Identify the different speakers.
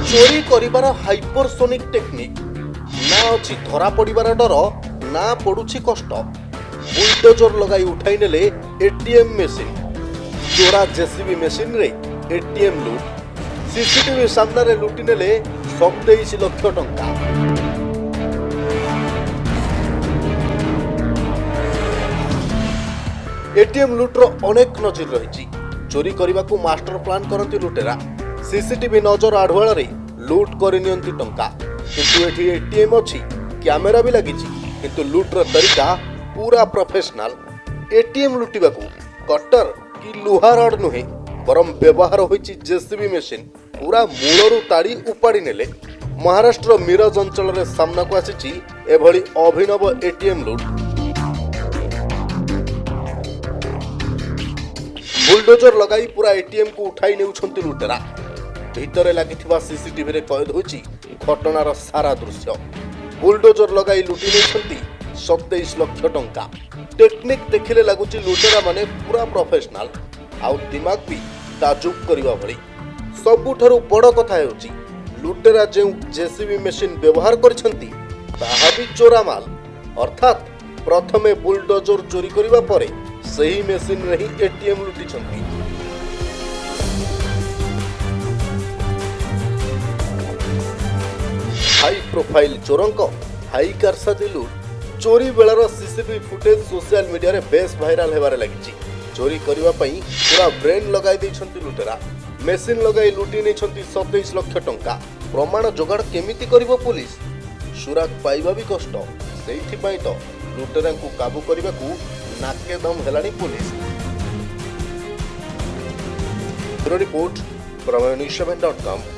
Speaker 1: चोरी करिबार hypersonic technique ना अछि धरा पड़िबार डर ना पड़ुछि कष्ट। बुलडोजर लगाई उठाई नेले एटीएम मेसिन। चोरा जेसीबी मेसिन रे एटीएम लूट। सीसीटीवी सामने लुटि नेले 27 लाख टंका। एटीएम लुट्र अनेक नजर रही। चोरी करने को मास्टर प्लान करती लुटेरा। सीसीटीवी नजर आढ़ुआल लुट करनी टंका। किंतु एठी एटीएम अच्छी, कैमेरा भी लगी, किंतु लुट्र तरीका पूरा प्रोफेशनल। एटीएम लुटिबा को कटर कि लुहा रड नुहे, बरम व्यवहार होइछि जेसीबी मेसिन। पूरा मूलरू ताड़ी उपाड़ी नेले। महाराष्ट्र मिरज अंचल रे सामना को आसीछि एभली अभिनव एटीएम लुट। बुलडोजर लगाई पूरा एटीएम को उठाई नेउछंती लुटेरा। भितरे लागिथिबा सीसीटीवी रे कैद होइछि घटनार सारा दृश्य। बुलडोजर लगाई लुटि नेउछंती 27 लाख टंका। टेक्निक देखिले लागुछि लुटेरा माने पूरा प्रोफेशनल। आउ दिमाग भी ताजुब करिवा भली। सबुठारु बड़ कथा हेउछि लुटेरा जे जेसीबी मेसिन व्यवहार करछंती ताहा भी चोरा माल। अर्थात प्रथमे बुलडोजर चोरी करिवा परे सही मेसिन रे ही एटीएम लुटिछंती। हाई प्रोफाइल चोरंक हाई कारसादी लुट। चोरी बेलार सीसीटीवी फुटेज सोशल मीडिया रे बेस वायरल हेबारे लागिछि। चोरी करिवा पई पूरा ब्रेन लगाई दैछंती लुटेरा। मेसिन लगाई लुटि नेछंती 27 लाख टंका। प्रमाण जोगाड़ केमिति करिवो पुलिस? सुराग पाइबा भी कष्ट। सेइथि पई तो लुटेरा को काबू करिबा को नाके दम हेलानी पुलिस। ब्यूरो रिपोर्ट प्रमेय न्यूज 7.com।